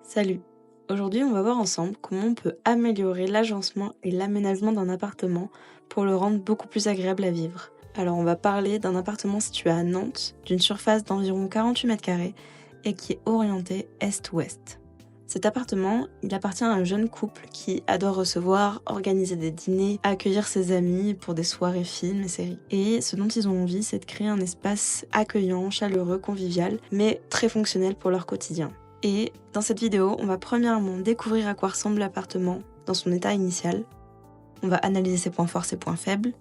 Salut! Aujourd'hui, on va voir ensemble comment on peut améliorer l'agencement et l'aménagement d'un appartement pour le rendre beaucoup plus agréable à vivre. Alors, on va parler d'un appartement situé à Nantes, d'une surface d'environ 48 mètres carrés et qui est orienté est-ouest. Cet appartement, il appartient à un jeune couple qui adore recevoir, organiser des dîners, accueillir ses amis pour des soirées films et séries. Et ce dont ils ont envie, c'est de créer un espace accueillant, chaleureux, convivial, mais très fonctionnel pour leur quotidien. Et dans cette vidéo, on va premièrement découvrir à quoi ressemble l'appartement dans son état initial. On va analyser ses points forts, ses points faibles.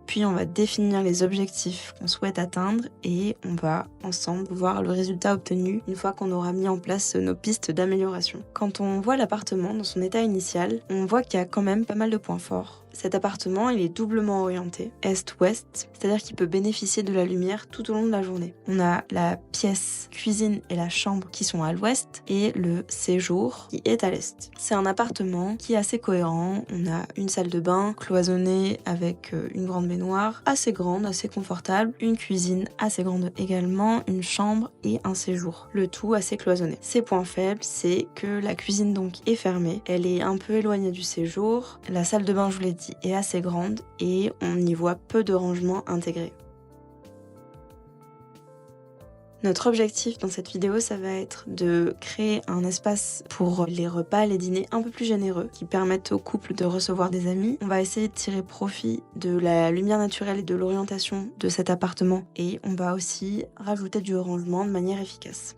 Puis on va définir les objectifs qu'on souhaite atteindre et on va ensemble voir le résultat obtenu une fois qu'on aura mis en place nos pistes d'amélioration. Quand on voit l'appartement dans son état initial, on voit qu'il y a quand même pas mal de points forts. Cet appartement, il est doublement orienté est-ouest, c'est-à-dire qu'il peut bénéficier de la lumière tout au long de la journée. On a la pièce cuisine et la chambre qui sont à l'ouest et le séjour qui est à l'est. C'est un appartement qui est assez cohérent. On a une salle de bain cloisonnée avec une grande baignoire assez grande, assez confortable, une cuisine assez grande également, une chambre et un séjour. Le tout assez cloisonné. Ses points faibles, c'est que la cuisine donc est fermée, elle est un peu éloignée du séjour, la salle de bain, je vous l'ai dit, est assez grande et on y voit peu de rangements intégrés. Notre objectif dans cette vidéo, ça va être de créer un espace pour les repas, les dîners un peu plus généreux qui permettent au couple de recevoir des amis. On va essayer de tirer profit de la lumière naturelle et de l'orientation de cet appartement et on va aussi rajouter du rangement de manière efficace.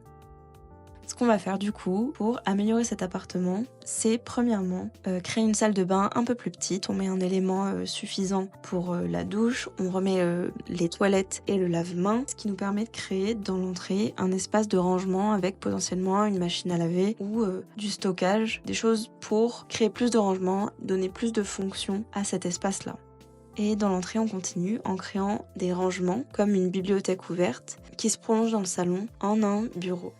Ce qu'on va faire du coup pour améliorer cet appartement, c'est premièrement créer une salle de bain un peu plus petite. On met un élément suffisant pour la douche, on remet les toilettes et le lave-main, ce qui nous permet de créer dans l'entrée un espace de rangement avec potentiellement une machine à laver ou du stockage, des choses pour créer plus de rangement, donner plus de fonctions à cet espace-là. Et dans l'entrée, on continue en créant des rangements comme une bibliothèque ouverte qui se prolonge dans le salon en un bureau.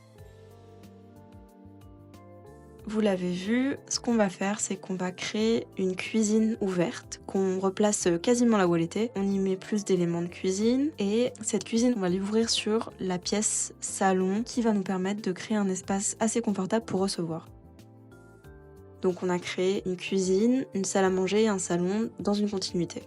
Vous l'avez vu, ce qu'on va faire, c'est qu'on va créer une cuisine ouverte, qu'on replace quasiment là où elle était. On y met plus d'éléments de cuisine et cette cuisine, on va l'ouvrir sur la pièce salon qui va nous permettre de créer un espace assez confortable pour recevoir. Donc on a créé une cuisine, une salle à manger et un salon dans une continuité.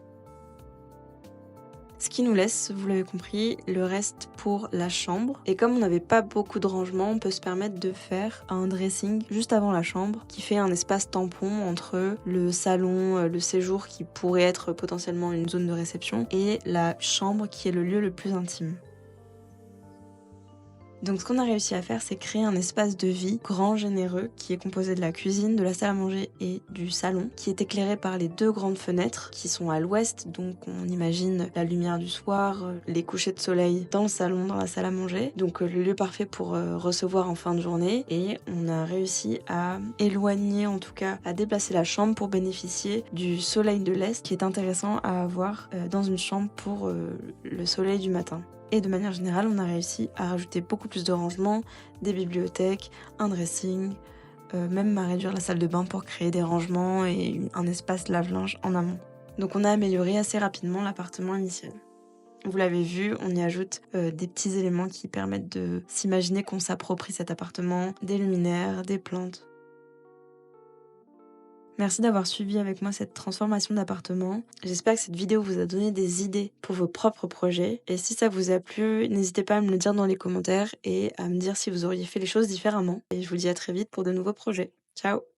Ce qui nous laisse, vous l'avez compris, le reste pour la chambre. Et comme on n'avait pas beaucoup de rangement, on peut se permettre de faire un dressing juste avant la chambre qui fait un espace tampon entre le salon, le séjour qui pourrait être potentiellement une zone de réception et la chambre qui est le lieu le plus intime. Donc ce qu'on a réussi à faire, c'est créer un espace de vie grand, généreux, qui est composé de la cuisine, de la salle à manger et du salon, qui est éclairé par les deux grandes fenêtres qui sont à l'ouest, donc on imagine la lumière du soir, les couchers de soleil dans le salon, dans la salle à manger, donc le lieu parfait pour recevoir en fin de journée. Et on a réussi à éloigner, en tout cas à déplacer la chambre pour bénéficier du soleil de l'est, qui est intéressant à avoir dans une chambre pour le soleil du matin. Et de manière générale, on a réussi à rajouter beaucoup plus de rangements, des bibliothèques, un dressing, même à réduire la salle de bain pour créer des rangements et un espace lave-linge en amont. Donc on a amélioré assez rapidement l'appartement initial. Vous l'avez vu, on y ajoute des petits éléments qui permettent de s'imaginer qu'on s'approprie cet appartement, des luminaires, des plantes. Merci d'avoir suivi avec moi cette transformation d'appartement. J'espère que cette vidéo vous a donné des idées pour vos propres projets. Et si ça vous a plu, n'hésitez pas à me le dire dans les commentaires et à me dire si vous auriez fait les choses différemment. Et je vous dis à très vite pour de nouveaux projets. Ciao!